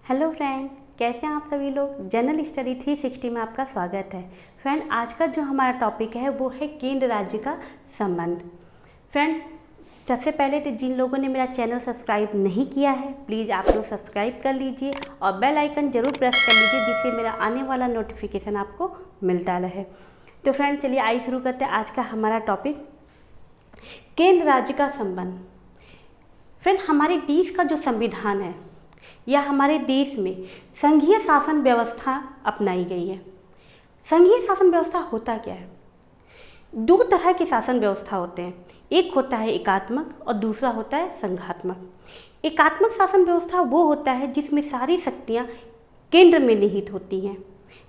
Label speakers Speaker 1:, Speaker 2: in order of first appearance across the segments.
Speaker 1: Hello friend, कैसे हैं आप सभी लोग। जनरल स्टडी 360 में आपका स्वागत है। फ्रेंड, आज का जो हमारा टॉपिक है वो है केंद्र राज्य का संबंध। फ्रेंड, सबसे पहले तो जिन लोगों ने मेरा चैनल सब्सक्राइब नहीं किया है प्लीज़ आप लोग सब्सक्राइब कर लीजिए और बेल आइकन ज़रूर प्रेस कर लीजिए जिससे मेरा आने वाला नोटिफिकेशन आपको मिलता रहे। तो फ्रेंड चलिए आइए शुरू करते हैं आज का हमारा टॉपिक, केंद्र राज्य का संबंध। फ्रेंड, हमारे देश का जो संविधान है या हमारे देश में संघीय शासन व्यवस्था अपनाई गई है। संघीय शासन व्यवस्था होता क्या है? दो तरह के शासन व्यवस्था होते हैं, एक होता है एकात्मक और दूसरा होता है संघात्मक। एकात्मक शासन व्यवस्था वो होता है जिसमें सारी शक्तियाँ केंद्र में निहित होती हैं,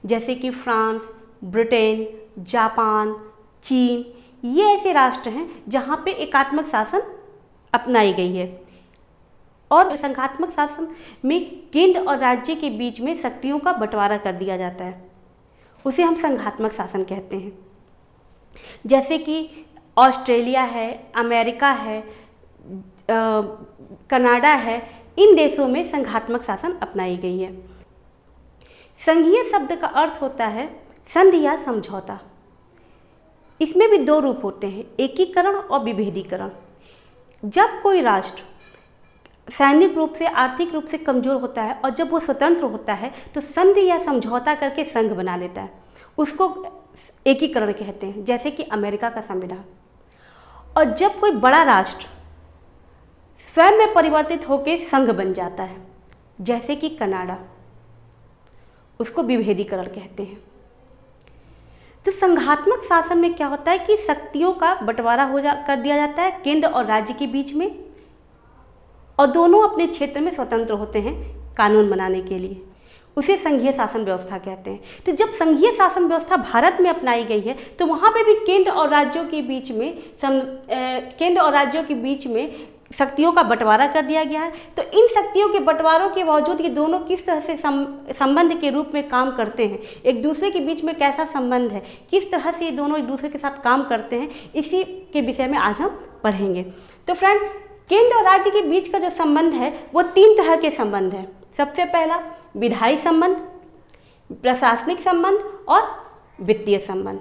Speaker 1: जैसे कि फ्रांस, ब्रिटेन, जापान, चीन, ये ऐसे राष्ट्र हैं जहाँ पे एकात्मक शासन अपनाई गई है। और संघात्मक शासन में केंद्र और राज्य के बीच में शक्तियों का बंटवारा कर दिया जाता है, उसे हम संघात्मक शासन कहते हैं। जैसे कि ऑस्ट्रेलिया है, अमेरिका है, कनाडा है, इन देशों में संघात्मक शासन अपनाई गई है। संघीय शब्द का अर्थ होता है संधि या समझौता। इसमें भी दो रूप होते हैं, एकीकरण और विभेदीकरण। जब कोई राष्ट्र सैनिक रूप से, आर्थिक रूप से कमज़ोर होता है और जब वो स्वतंत्र होता है तो संधि या समझौता करके संघ बना लेता है, उसको एकीकरण कहते हैं, जैसे कि अमेरिका का संविधान। और जब कोई बड़ा राष्ट्र स्वयं में परिवर्तित होकर संघ बन जाता है, जैसे कि कनाडा, उसको विभेदीकरण कहते हैं। तो संघात्मक शासन में क्या होता है कि शक्तियों का बंटवारा कर दिया जाता है केंद्र और राज्य के बीच में, और दोनों अपने क्षेत्र में स्वतंत्र होते हैं कानून बनाने के लिए, उसे संघीय शासन व्यवस्था कहते हैं। तो जब संघीय शासन व्यवस्था भारत में अपनाई गई है तो वहाँ पे भी केंद्र और राज्यों के बीच में शक्तियों का बंटवारा कर दिया गया है। तो इन शक्तियों के बंटवारों के बावजूद ये दोनों किस तरह से संबंध के रूप में काम करते हैं, एक दूसरे के बीच में कैसा संबंध है, किस तरह से ये दोनों एक दूसरे के साथ काम करते हैं, इसी के विषय में आज हम पढ़ेंगे। तो फ्रेंड, केंद्र और राज्य के बीच का जो संबंध है वो तीन तरह के संबंध है। सबसे पहला विधायी संबंध, प्रशासनिक संबंध और वित्तीय संबंध।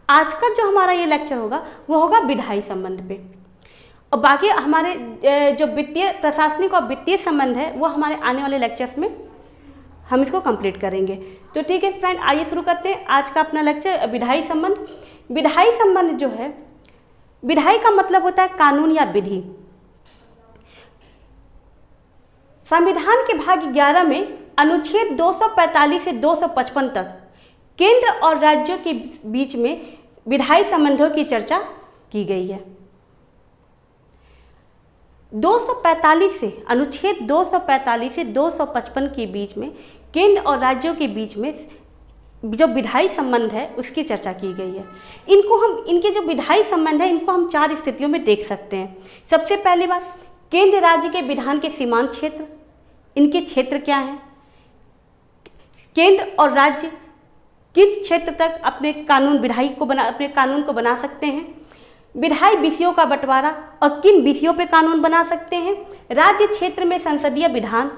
Speaker 1: आज का जो हमारा ये लेक्चर होगा वो होगा विधायी संबंध पे, और बाकी हमारे जो वित्तीय, प्रशासनिक और वित्तीय संबंध है वो हमारे आने वाले लेक्चर्स में हम इसको कंप्लीट करेंगे। तो ठीक है फ्रेंड, आइए शुरू करते हैं आज का अपना लेक्चर, विधायी संबंध। विधायी संबंध जो है, विधायी का मतलब होता है कानून या विधि। संविधान के भाग 11 में अनुच्छेद 245 से 255 तक केंद्र और राज्यों के बीच में विधायी संबंधों की चर्चा की गई है। 245 से, अनुच्छेद 245 से 255 के बीच में केंद्र और राज्यों के बीच में जो विधायी संबंध है उसकी चर्चा की गई है। इनके जो विधायी संबंध है इनको हम चार स्थितियों में देख सकते हैं। सबसे पहली बात, केंद्र राज्य के विधान के सीमांत क्षेत्र, इनके क्षेत्र क्या हैं, केंद्र और राज्य किस क्षेत्र तक अपने कानून को बना सकते हैं, विधायी विषयों का बंटवारा और किन विषयों पे कानून बना सकते हैं, राज्य क्षेत्र में संसदीय विधान,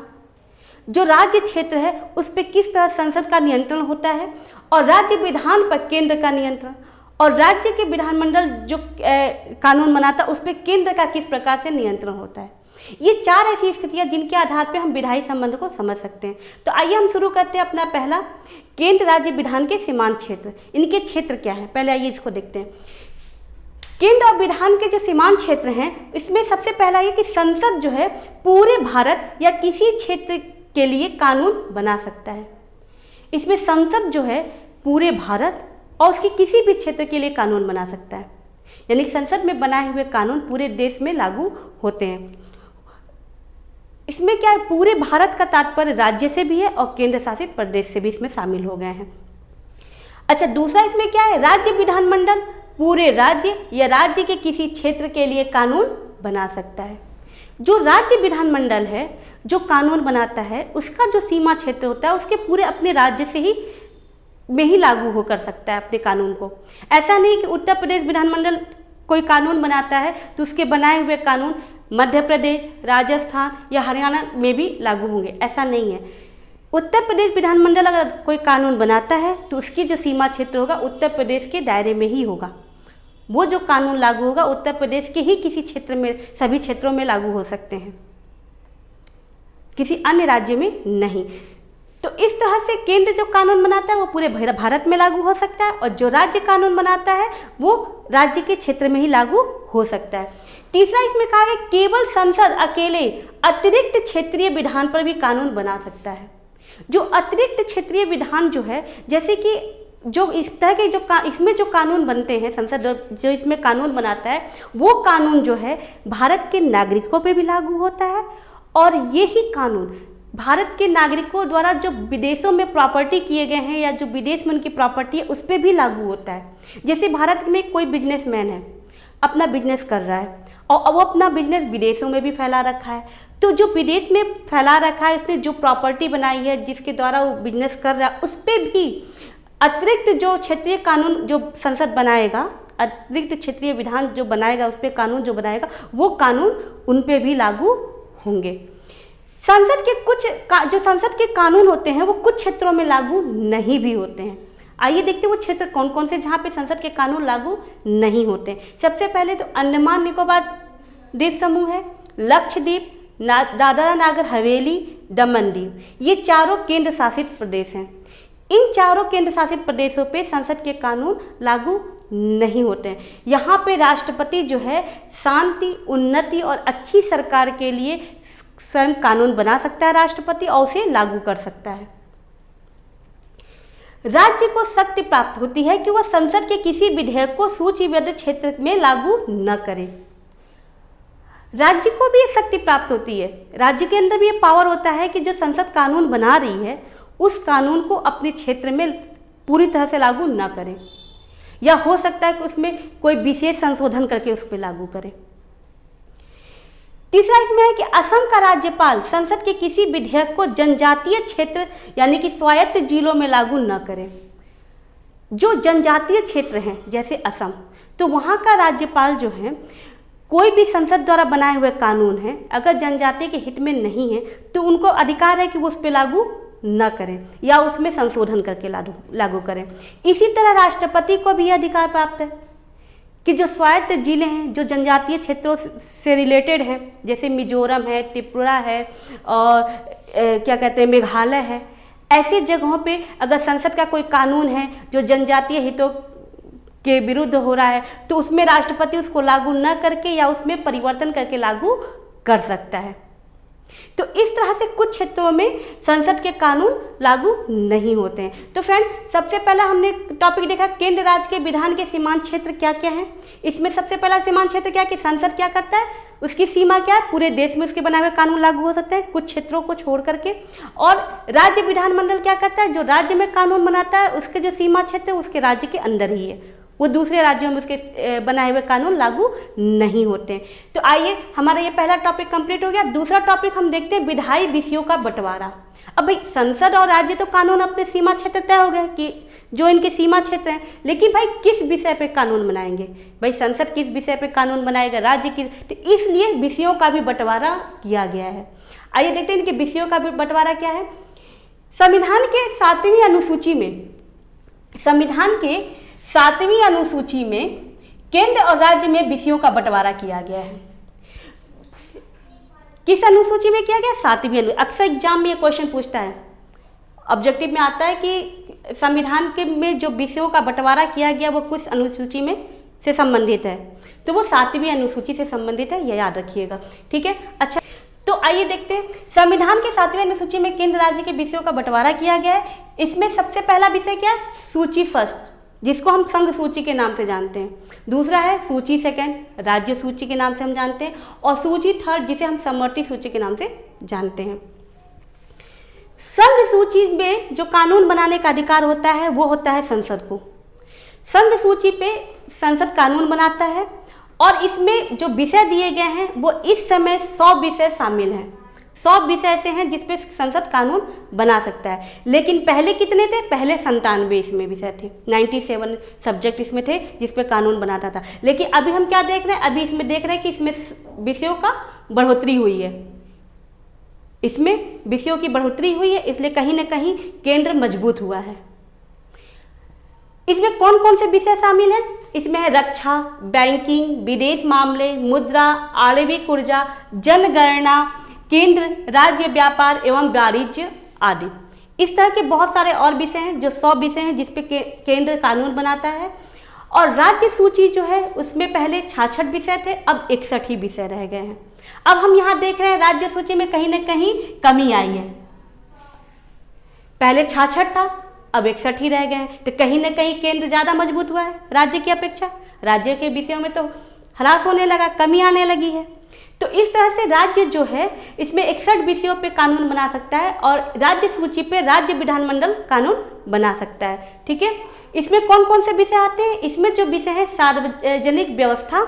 Speaker 1: जो राज्य क्षेत्र है उस पर किस तरह संसद का नियंत्रण होता है, और राज्य विधान पर केंद्र का नियंत्रण, और राज्य के विधानमंडल जो कानून बनाता है उस पर केंद्र का किस प्रकार से नियंत्रण होता है। ये चार ऐसी स्थितियां जिनके आधार पर हम विधायी संबंध को समझ सकते हैं। तो आइए हम शुरू करते हैं अपना पहला, केंद्र राज्य विधान के सीमांत क्षेत्र। इनके क्षेत्र क्या है, पहले आइए इसको देखते हैं। केंद्र और विधान के जो सीमांत क्षेत्र हैं इसमें सबसे पहला ये कि संसद जो है पूरे भारत या किसी क्षेत्र के लिए कानून बना सकता है। इसमें संसद जो है पूरे भारत और उसके किसी भी क्षेत्र के लिए कानून बना सकता है, यानी संसद में बनाए हुए कानून पूरे देश में लागू होते हैं। इसमें क्या है, पूरे भारत का तात्पर्य राज्य से भी है और केंद्र शासित प्रदेश से भी इसमें शामिल हो गए हैं। अच्छा, दूसरा इसमें क्या है, राज्य विधानमंडल पूरे राज्य या राज्य के किसी क्षेत्र के लिए कानून बना सकता है। जो राज्य विधानमंडल है जो कानून बनाता है उसका जो सीमा क्षेत्र होता है उसके पूरे अपने राज्य से ही में ही लागू हो कर सकता है अपने कानून को। ऐसा नहीं कि उत्तर प्रदेश विधानमंडल कोई कानून बनाता है तो उसके बनाए हुए कानून मध्य प्रदेश, राजस्थान या हरियाणा में भी लागू होंगे, ऐसा नहीं है। उत्तर प्रदेश विधानमंडल अगर कोई कानून बनाता है तो उसकी जो सीमा क्षेत्र होगा उत्तर प्रदेश के दायरे में ही होगा। वो जो कानून लागू होगा उत्तर प्रदेश के ही किसी क्षेत्र में, सभी क्षेत्रों में लागू हो सकते हैं, किसी अन्य राज्य में नहीं। तो इस तरह से केंद्र जो कानून बनाता है वो पूरे भारत में लागू हो सकता है, और जो राज्य कानून बनाता है वो राज्य के क्षेत्र में ही लागू हो सकता है। तीसरा इसमें कहा गया केवल संसद अकेले अतिरिक्त क्षेत्रीय विधान पर भी कानून बना सकता है। जो अतिरिक्त क्षेत्रीय विधान जो है, जैसे कि जो इस तरह के इसमें जो कानून बनते हैं, संसद जो इसमें कानून बनाता है वो कानून जो है भारत के नागरिकों पे भी लागू होता है, और यही कानून भारत के नागरिकों द्वारा जो विदेशों में प्रॉपर्टी किए गए हैं या जो विदेश में उनकी प्रॉपर्टी है उस पर भी लागू होता है। जैसे भारत में कोई बिजनेसमैन है, अपना बिजनेस कर रहा है और वो अपना बिजनेस विदेशों में भी फैला रखा है, तो जो विदेश में फैला रखा है उसने जो प्रॉपर्टी बनाई है जिसके द्वारा वो बिजनेस कर रहा है उस पर भी अतिरिक्त जो क्षेत्रीय कानून जो संसद बनाएगा, अतिरिक्त क्षेत्रीय विधान जो बनाएगा, उस पर कानून जो बनाएगा वो कानून उन पे भी लागू होंगे। संसद के जो संसद के कानून होते हैं वो कुछ क्षेत्रों में लागू नहीं भी होते हैं। आइए देखते हैं वो क्षेत्र कौन कौन से जहाँ पे संसद के कानून लागू नहीं होते। सबसे पहले तो अंडमान निकोबार द्वीप समूह है, लक्षद्वीप, दादरा नागर हवेली, दमन दीव, ये चारों केंद्र शासित प्रदेश हैं। इन चारों केंद्र शासित प्रदेशों पे संसद के कानून लागू नहीं होते हैं। यहाँ पे राष्ट्रपति जो है शांति, उन्नति और अच्छी सरकार के लिए स्वयं कानून बना सकता है राष्ट्रपति, और उसे लागू कर सकता है। राज्य को शक्ति प्राप्त होती है कि वह संसद के किसी विधेयक को सूचीबद्ध क्षेत्र में लागू न करे। राज्य को भी ये शक्ति प्राप्त होती है, राज्य के अंदर भी ये पावर होता है कि जो संसद कानून बना रही है उस कानून को अपने क्षेत्र में पूरी तरह से लागू ना करें, या हो सकता है कि उसमें कोई विशेष संशोधन करके उस पर लागू करें। तीसरा इसमें है कि असम का राज्यपाल संसद के किसी विधेयक को जनजातीय क्षेत्र यानी कि स्वायत्त जिलों में लागू न करें। जो जनजातीय क्षेत्र हैं जैसे असम, तो वहाँ का राज्यपाल जो है कोई भी संसद द्वारा बनाए हुए कानून है अगर जनजाति के हित में नहीं है तो उनको अधिकार है कि वो उस पर लागू न करें या उसमें संशोधन करके लागू करें। इसी तरह राष्ट्रपति को भी यह अधिकार प्राप्त है कि जो स्वायत्त जिले हैं जो जनजातीय क्षेत्रों से रिलेटेड हैं, जैसे मिजोरम है, त्रिपुरा है और क्या कहते हैं मेघालय है, ऐसी जगहों पे अगर संसद का कोई कानून है जो जनजातीय हितों के विरुद्ध हो रहा है तो उसमें राष्ट्रपति उसको लागू न करके या उसमें परिवर्तन करके लागू कर सकता है। तो इस तरह से कुछ क्षेत्रों में संसद के कानून लागू नहीं होते हैं। तो फ्रेंड, सबसे पहला हमने टॉपिक देखा केंद्र राज्य के विधान के सीमांत क्षेत्र क्या क्या हैं। इसमें सबसे पहला सीमांत क्षेत्र क्या है कि संसद क्या करता है, उसकी सीमा क्या है, पूरे देश में उसके बनाए हुए कानून लागू हो सकते हैं कुछ क्षेत्रों को छोड़ करके। और राज्य विधानमंडल क्या करता है, जो राज्य में कानून बनाता है उसके जो सीमा क्षेत्र है उसके राज्य के अंदर ही है, वो दूसरे राज्यों में उसके बनाए हुए कानून लागू नहीं होते। तो आइए, हमारा ये पहला टॉपिक कंप्लीट हो गया। दूसरा टॉपिक हम देखते हैं विधायी विषयों का बंटवारा। अब भाई संसद और राज्य तो कानून अपने सीमा क्षेत्र तय हो गए कि जो इनके सीमा क्षेत्र हैं, लेकिन भाई किस विषय पे कानून बनाएंगे, भाई संसद किस विषय पे कानून बनाएगा, राज्य किस, तो इसलिए विषयों का भी बंटवारा किया गया है। आइए देखते हैं इनके विषयों का भी बंटवारा क्या है। संविधान के 7वीं अनुसूची में केंद्र और राज्य में विषयों का बंटवारा किया गया है। किस अनुसूची में किया गया, 7वीं अनुसूची। अक्सर एग्जाम में ये क्वेश्चन पूछता है, ऑब्जेक्टिव में आता है कि संविधान के में जो विषयों का बंटवारा किया गया वो किस अनुसूची में से संबंधित है, तो वो 7वीं अनुसूची से संबंधित है, यह याद रखिएगा, ठीक है। अच्छा, तो आइए देखते हैं संविधान के 7वीं अनुसूची में केंद्र राज्य के विषयों का बंटवारा किया गया है। इसमें सबसे पहला विषय क्या है, सूची फर्स्ट, जिसको हम संघ सूची के नाम से जानते हैं। दूसरा है सूची सेकंड, राज्य सूची के नाम से हम जानते हैं। और सूची थर्ड, जिसे हम समवर्ती सूची के नाम से जानते हैं। संघ सूची में जो कानून बनाने का अधिकार होता है वो होता है संसद को। संघ सूची पे संसद कानून बनाता है और इसमें जो विषय दिए गए हैं वो इस समय 100 विषय शामिल हैं। 100 विषय ऐसे हैं जिस पे संसद कानून बना सकता है। लेकिन पहले कितने थे? पहले 97 इसमें विषय थे, 97 सब्जेक्ट इसमें थे जिस पे कानून बनाता था। लेकिन अभी हम क्या देख रहे हैं? अभी इसमें देख रहे हैं कि इसमें विषयों का बढ़ोतरी हुई है, इसमें विषयों की बढ़ोतरी हुई है, इसलिए कहीं ना कहीं केंद्र मजबूत हुआ है। इसमें कौन कौन से विषय शामिल हैं? इसमें है रक्षा, बैंकिंग, विदेश मामले, मुद्रा, आणविक ऊर्जा, जनगणना, केंद्र राज्य व्यापार एवं वाणिज्य आदि। इस तरह के बहुत सारे और विषय हैं, जो 100 विषय हैं जिस पे केंद्र कानून बनाता है। और राज्य सूची जो है उसमें पहले 66 विषय थे, अब 61 ही विषय रह गए हैं। अब हम यहाँ देख रहे हैं राज्य सूची में कहीं ना कहीं कमी आई है, पहले 66 था, अब 61 ही रह गए हैं। तो कहीं ना कहीं केंद्र ज़्यादा मजबूत हुआ है राज्य की अपेक्षा। राज्य के विषयों में तो ह्रास होने लगा, कमी आने लगी है। तो इस तरह से राज्य जो है इसमें 61 विषयों पे कानून बना सकता है और राज्य सूची पे राज्य विधानमंडल कानून बना सकता है। ठीक है, इसमें कौन कौन से विषय आते हैं? इसमें जो विषय है सार्वजनिक व्यवस्था,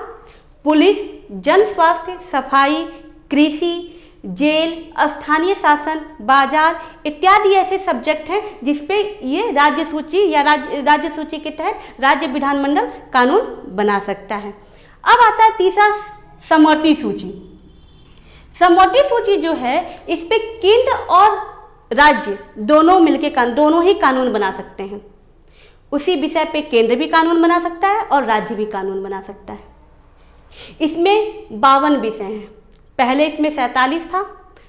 Speaker 1: पुलिस, जन स्वास्थ्य, सफाई, कृषि, जेल, स्थानीय शासन, बाजार इत्यादि ऐसे सब्जेक्ट हैं जिसपे ये राज्य सूची या राज्य सूची के तहत राज्य विधानमंडल कानून बना सकता है। अब आता है तीसरा, समवर्ती सूची। समवर्ती सूची जो है इस पे केंद्र और राज्य दोनों मिलकर दोनों ही कानून बना सकते हैं। उसी विषय पे केंद्र भी कानून बना सकता है और राज्य भी कानून बना सकता है। इसमें 52 विषय हैं, पहले इसमें 47 था,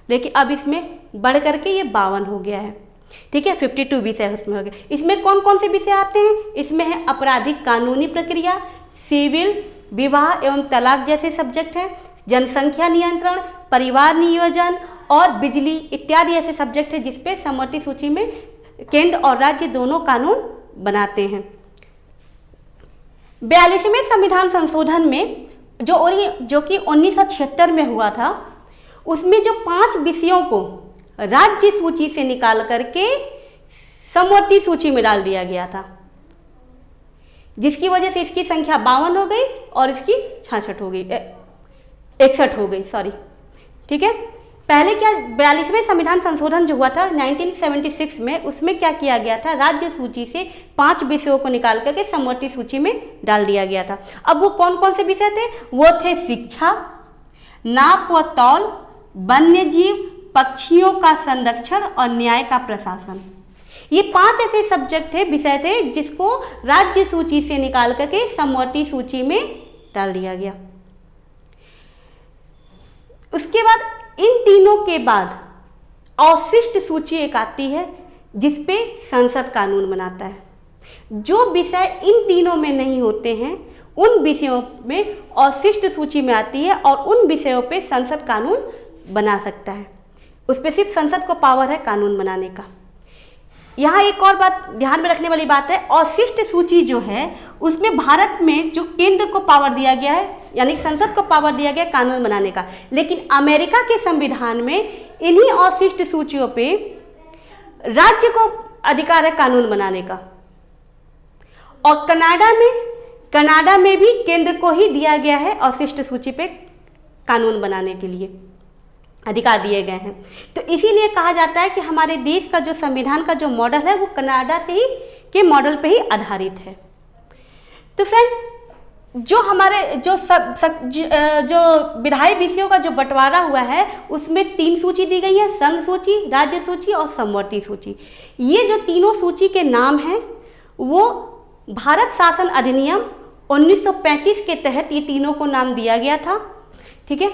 Speaker 1: लेकिन अब इसमें बढ़ करके ये 52 हो गया है। ठीक है, 52 विषय उसमें हो गए। इसमें कौन कौन से विषय आते हैं? इसमें है आपराधिक कानूनी प्रक्रिया, सिविल, विवाह एवं तलाक जैसे सब्जेक्ट हैं, जनसंख्या नियंत्रण, परिवार नियोजन और बिजली इत्यादि ऐसे सब्जेक्ट हैं जिसपे समवर्ती सूची में केंद्र और राज्य दोनों कानून बनाते हैं। 42वें संविधान संशोधन में जो कि 1976 में हुआ था, उसमें जो 5 विषयों को राज्य सूची से निकाल करके समवर्ती सूची में डाल दिया गया था, जिसकी वजह से इसकी संख्या 52 हो गई और इसकी 66 हो गई, 61 हो गई, सॉरी। ठीक है, पहले क्या 42वें संविधान संशोधन जो हुआ था 1976 में, उसमें क्या किया गया था? राज्य सूची से 5 विषयों को निकाल करके समवर्ती सूची में डाल दिया गया था। अब वो कौन कौन से विषय थे? वो थे शिक्षा, नाप व तौल, वन्य जीव, पक्षियों का संरक्षण और न्याय का प्रशासन। ये 5 ऐसे सब्जेक्ट थे, विषय थे जिसको राज्य सूची से निकाल करके समवर्ती सूची में डाल दिया गया। उसके बाद इन तीनों के बाद अवशिष्ट सूची एक आती है जिसपे संसद कानून बनाता है। जो विषय इन तीनों में नहीं होते हैं उन विषयों में अवशिष्ट सूची में आती है और उन विषयों पे संसद कानून बना सकता है। उस पर सिर्फ संसद को पावर है कानून बनाने का। यहाँ एक और बात ध्यान में रखने वाली बात है, अवशिष्ट सूची जो है उसमें भारत में जो केंद्र को पावर दिया गया है, यानी संसद को पावर दिया गया कानून बनाने का, लेकिन अमेरिका के संविधान में इन्हीं अवशिष्ट सूचियों पे राज्य को अधिकार है कानून बनाने का। और कनाडा में भी केंद्र को ही दिया गया है अवशिष्ट सूची पे कानून बनाने के लिए अधिकार दिए गए हैं। तो इसीलिए कहा जाता है कि हमारे देश का जो संविधान का जो मॉडल है वो कनाडा से ही के मॉडल पे ही आधारित है। तो फ्रेंड, जो हमारे जो विधायी विषयों का जो बंटवारा हुआ है उसमें 3 सूची दी गई है, संघ सूची, राज्य सूची और समवर्ती सूची। ये जो तीनों सूची के नाम हैं वो भारत शासन अधिनियम 1935 के तहत ये तीनों को नाम दिया गया था। ठीक है,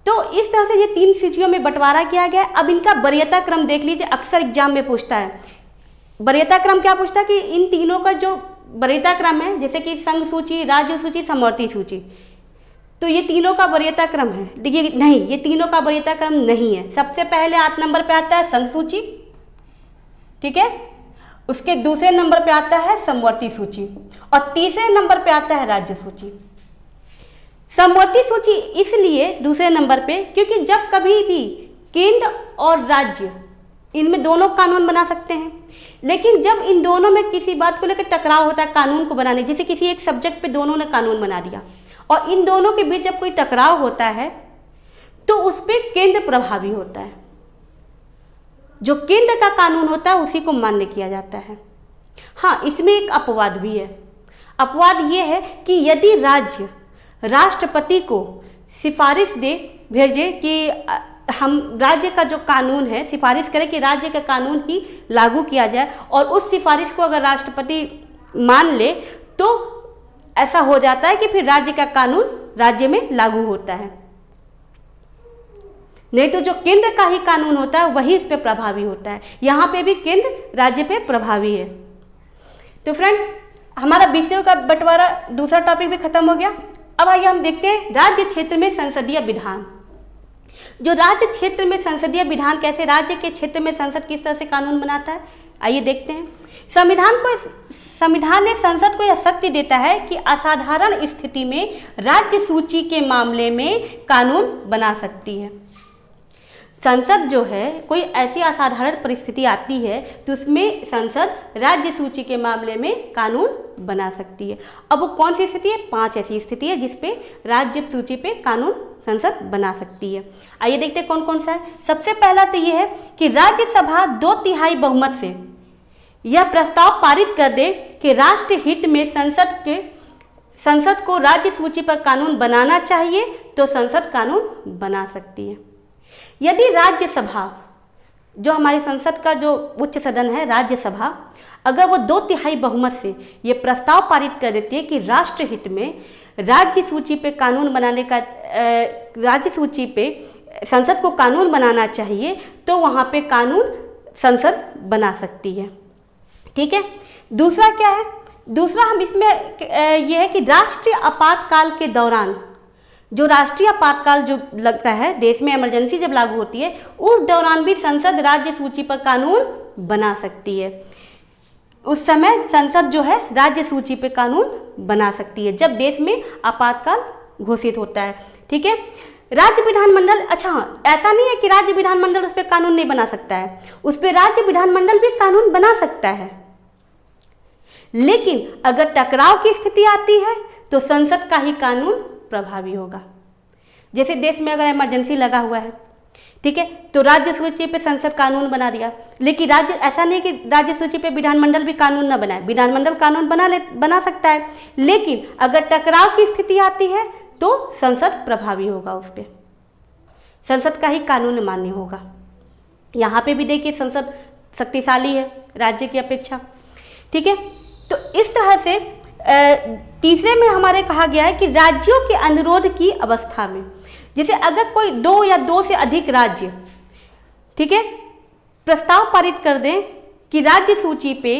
Speaker 1: तो इस तरह से ये 3 सूचियों में बंटवारा किया गया। अब इनका वरीयता क्रम देख लीजिए, अक्सर एग्जाम में पूछता है। वरीयता क्रम क्या पूछता है कि इन तीनों का जो वरीयता क्रम है, जैसे कि संघ सूची, राज्य सूची, समवर्ती सूची, तो ये तीनों का वरीयता क्रम है। देखिए नहीं, ये तीनों का वरीयता क्रम नहीं है। सबसे पहले 8 नंबर पे आता है संघ सूची, ठीक है, उसके दूसरे नंबर पे आता है समवर्ती सूची और तीसरे नंबर पे आता है राज्य सूची। समवर्ती सूची इसलिए दूसरे नंबर पे क्योंकि जब कभी भी केंद्र और राज्य इनमें दोनों कानून बना सकते हैं, लेकिन जब इन दोनों में किसी बात को लेकर टकराव होता है कानून को बनाने, जैसे किसी एक सब्जेक्ट पे दोनों ने कानून बना दिया और इन दोनों के बीच जब कोई टकराव होता है तो उस पर केंद्र प्रभावी होता है। जो केंद्र का कानून होता है उसी को मान्य किया जाता है। हाँ, इसमें एक अपवाद भी है। अपवाद ये है कि यदि राज्य राष्ट्रपति को सिफारिश भेजे कि हम राज्य का जो कानून है, सिफारिश करें कि राज्य का कानून ही लागू किया जाए, और उस सिफारिश को अगर राष्ट्रपति मान ले तो ऐसा हो जाता है कि फिर राज्य का कानून राज्य में लागू होता है। नहीं तो जो केंद्र का ही कानून होता है वही इस पे प्रभावी होता है। यहाँ पे भी केंद्र राज्य पे प्रभावी है। तो फ्रेंड, हमारा विषयों का बंटवारा दूसरा टॉपिक भी खत्म हो गया। अब आइए हम देखते हैं राज्य क्षेत्र में संसदीय विधान। जो राज्य क्षेत्र में संसदीय विधान, कैसे राज्य के क्षेत्र में संसद किस तरह से कानून बनाता है, आइए देखते हैं। संविधान ने संसद को यह शक्ति देता है कि असाधारण स्थिति में राज्य सूची के मामले में कानून बना सकती है। संसद जो है, कोई ऐसी असाधारण परिस्थिति आती है तो उसमें संसद राज्य सूची के मामले में कानून बना सकती है। अब वो कौन सी स्थिति है? 5 ऐसी स्थिति है जिसपे राज्य सूची पे कानून संसद बना सकती है। आइए देखते हैं कौन कौन सा है। सबसे पहला तो ये है कि राज्यसभा 2/3 बहुमत से यह प्रस्ताव पारित कर दे कि राष्ट्र हित में संसद को राज्य सूची पर कानून बनाना चाहिए तो संसद कानून बना सकती है। यदि राज्यसभा, जो हमारी संसद का जो उच्च सदन है राज्यसभा, अगर वो 2/3 बहुमत से ये प्रस्ताव पारित कर देती है कि राष्ट्र हित में राज्य सूची पे कानून बनाने का राज्य सूची पे संसद को कानून बनाना चाहिए तो वहाँ पे कानून संसद बना सकती है। ठीक है। दूसरा क्या है? दूसरा हम इसमें यह है कि राष्ट्रीय आपातकाल के दौरान, जो राष्ट्रीय आपातकाल जो लगता है, देश में इमरजेंसी जब लागू होती है, उस दौरान भी संसद राज्य सूची पर कानून बना सकती है। उस समय संसद जो है राज्य सूची पे कानून बना सकती है जब देश में आपातकाल घोषित होता है। ठीक है। राज्य विधानमंडल, अच्छा हाँ, ऐसा नहीं है कि राज्य विधानमंडल उस पर कानून नहीं बना सकता है, उस पर राज्य विधानमंडल भी कानून बना सकता है, लेकिन अगर टकराव की स्थिति आती है तो संसद का ही कानून प्रभावी होगा। जैसे देश में अगर इमरजेंसी लगा हुआ है, ठीक है, तो राज्य सूची पे संसद कानून बना दिया, लेकिन राज्य, ऐसा नहीं कि राज्य सूची पे विधानमंडल भी कानून न बनाए, विधानमंडल कानून बना सकता है, लेकिन अगर टकराव की स्थिति आती है तो संसद प्रभावी होगा, उस पर संसद का ही कानून मान्य होगा। यहाँ पे भी देखिए संसद शक्तिशाली है राज्य की अपेक्षा। ठीक है। तो इस तरह से तीसरे में हमारे कहा गया है कि राज्यों के अनुरोध की अवस्था में, जैसे अगर कोई 2 या 2 से अधिक राज्य, ठीक है, प्रस्ताव पारित कर दें कि राज्य सूची पे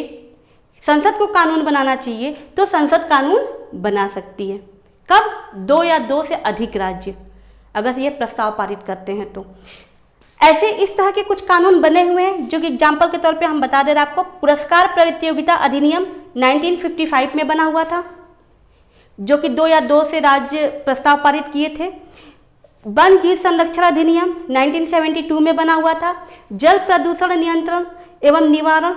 Speaker 1: संसद को कानून बनाना चाहिए तो संसद कानून बना सकती है। कब? 2 या 2 से अधिक राज्य अगर ये प्रस्ताव पारित करते हैं तो। ऐसे इस तरह के कुछ कानून बने हुए हैं, जो कि एग्जाम्पल के तौर पे हम बता दे रहे हैं आपको। पुरस्कार प्रतियोगिता अधिनियम 1955 में बना हुआ था, जो कि 2 या 2 से राज्य प्रस्ताव पारित किए थे। वन जीव संरक्षण अधिनियम 1972 में बना हुआ था। जल प्रदूषण नियंत्रण एवं निवारण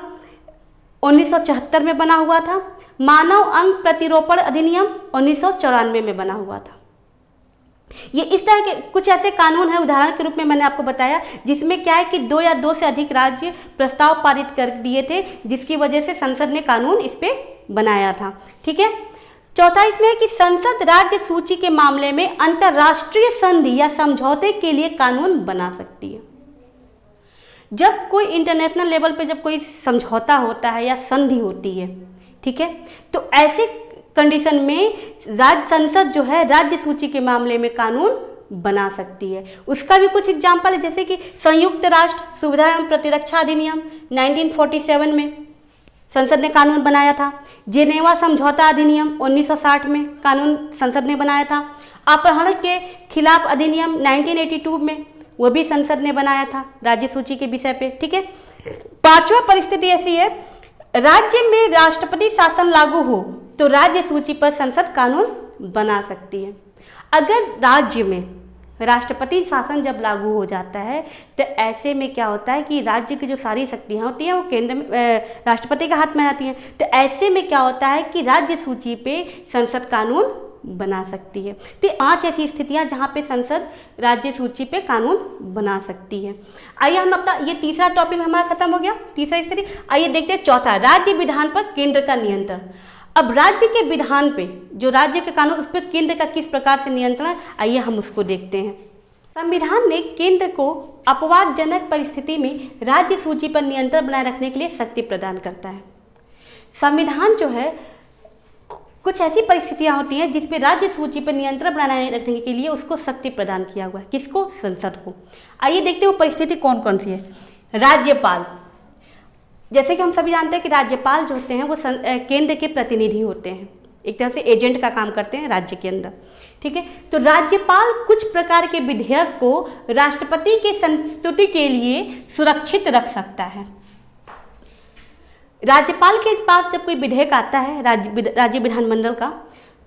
Speaker 1: 1974 में बना हुआ था। मानव अंग प्रतिरोपण अधिनियम 1994 में बना हुआ था। ये इस तरह के कुछ ऐसे कानून हैं, उदाहरण के रूप में मैंने आपको बताया, जिसमें क्या है कि 2 या 2 से अधिक राज्य प्रस्ताव पारित कर दिए थे, जिसकी वजह से संसद ने कानून इस पे बनाया था। ठीक है। चौथा इसमें है कि संसद राज्य सूची के मामले में अंतर्राष्ट्रीय संधि या समझौते के लिए कानून बना सकती है। जब कोई इंटरनेशनल लेवल पे जब कोई समझौता होता है या संधि होती है, ठीक है, तो ऐसे कंडीशन में संसद जो है राज्य सूची के मामले में कानून बना सकती है। उसका भी कुछ एग्जाम्पल है, जैसे कि संयुक्त राष्ट्र सुविधा एवं प्रतिरक्षा अधिनियम 1947 में संसद ने कानून बनाया था। जेनेवा समझौता अधिनियम 1960 में कानून संसद ने बनाया था। अपहरण के खिलाफ अधिनियम 1982 में वो भी संसद ने बनाया था राज्य सूची के विषय पे। ठीक है। पांचवा परिस्थिति ऐसी है, राज्य में राष्ट्रपति शासन लागू हो तो राज्य सूची पर संसद कानून बना सकती है। अगर राज्य में राष्ट्रपति शासन जब लागू हो जाता है तो ऐसे में क्या होता है कि राज्य की जो सारी शक्तियाँ होती हैं वो केंद्र में राष्ट्रपति के हाथ में आती हैं। तो ऐसे में क्या होता है कि राज्य सूची पे संसद कानून बना सकती है। तो 5 ऐसी स्थितियां जहां पे संसद राज्य सूची पे कानून बना सकती है। आइए हम अपना ये तीसरा टॉपिक हमारा खत्म हो गया, तीसरा स्थिति। आइए देखते हैं चौथा, राज्य विधान पर केंद्र का नियंत्रण। अब राज्य के विधान पे, जो राज्य के कानून, उस पर केंद्र का किस प्रकार से नियंत्रण है, आइए हम उसको देखते हैं। संविधान ने केंद्र को अपवादजनक परिस्थिति में राज्य सूची पर नियंत्रण बनाए रखने के लिए शक्ति प्रदान करता है। संविधान जो है, कुछ ऐसी परिस्थितियां होती हैं जिसपे राज्य सूची पर नियंत्रण बनाए रखने के लिए उसको शक्ति प्रदान किया हुआ है। किसको? संसद को। आइए देखते हैं वो परिस्थिति कौन कौन सी है। राज्यपाल, जैसे कि हम सभी जानते हैं कि राज्यपाल जो होते हैं वो केंद्र के प्रतिनिधि होते हैं, एक तरह से एजेंट का काम करते हैं राज्य के अंदर, ठीक है। तो राज्यपाल कुछ प्रकार के विधेयक को राष्ट्रपति के संस्तुति के लिए सुरक्षित रख सकता है। राज्यपाल के पास जब कोई विधेयक आता है राज्य विधानमंडल का,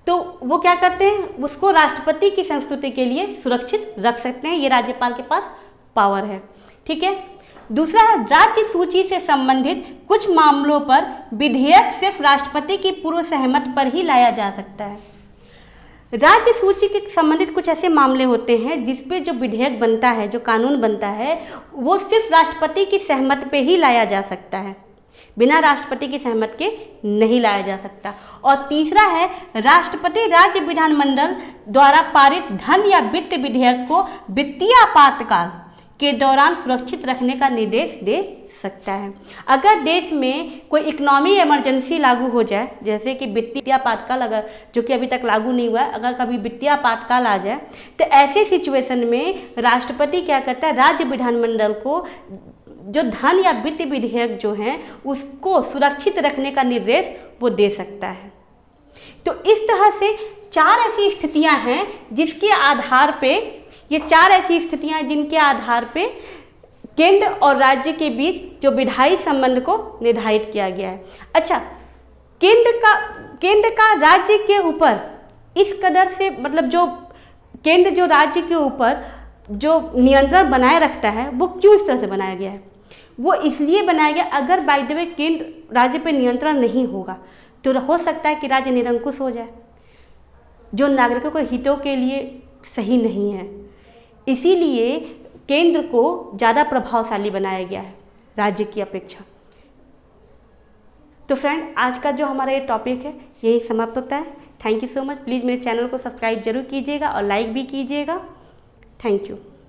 Speaker 1: तो वो क्या करते हैं, उसको राष्ट्रपति की संस्तुति के लिए सुरक्षित रख सकते हैं। ये राज्यपाल के पास पावर है, ठीक है। दूसरा है, राज्य सूची से संबंधित कुछ मामलों पर विधेयक सिर्फ राष्ट्रपति की पूर्व सहमति पर ही लाया जा सकता है। राज्य सूची के संबंधित कुछ ऐसे मामले होते हैं जिसपे जो विधेयक बनता है, जो कानून बनता है, वो सिर्फ राष्ट्रपति की सहमति पे ही लाया जा सकता है, बिना राष्ट्रपति की सहमति के नहीं लाया जा सकता। और तीसरा है, राष्ट्रपति राज्य विधानमंडल द्वारा पारित धन या वित्त विधेयक को वित्तीय आपातकाल के दौरान सुरक्षित रखने का निर्देश दे सकता है। अगर देश में कोई इकोनॉमी इमरजेंसी लागू हो जाए, जैसे कि वित्तीय आपातकाल, अगर जो कि अभी तक लागू नहीं हुआ है, अगर कभी वित्तीय आपातकाल आ जाए, तो ऐसे सिचुएशन में राष्ट्रपति क्या करता है, राज्य विधानमंडल को जो धन या वित्त विधेयक जो हैं उसको सुरक्षित रखने का निर्देश वो दे सकता है। तो इस तरह से 4 ऐसी स्थितियां हैं जिसके आधार पे, ये 4 ऐसी स्थितियां हैं जिनके आधार पे केंद्र और राज्य के बीच जो विधायी संबंध को निर्धारित किया गया है। अच्छा, केंद्र का राज्य के ऊपर इस कदर से, मतलब जो केंद्र जो राज्य के ऊपर जो नियंत्रण बनाए रखता है, वो क्यों इस तरह से बनाया गया है? वो इसलिए बनाया गया, अगर बाय द वे केंद्र राज्य पे नियंत्रण नहीं होगा तो हो सकता है कि राज्य निरंकुश हो जाए, जो नागरिकों के हितों के लिए सही नहीं है। इसीलिए केंद्र को ज़्यादा प्रभावशाली बनाया गया है राज्य की अपेक्षा। तो फ्रेंड, आज का जो हमारा ये टॉपिक है यही समाप्त होता है। Thank you so much. Please मेरे चैनल को सब्सक्राइब जरूर कीजिएगा और लाइक भी कीजिएगा। Thank you.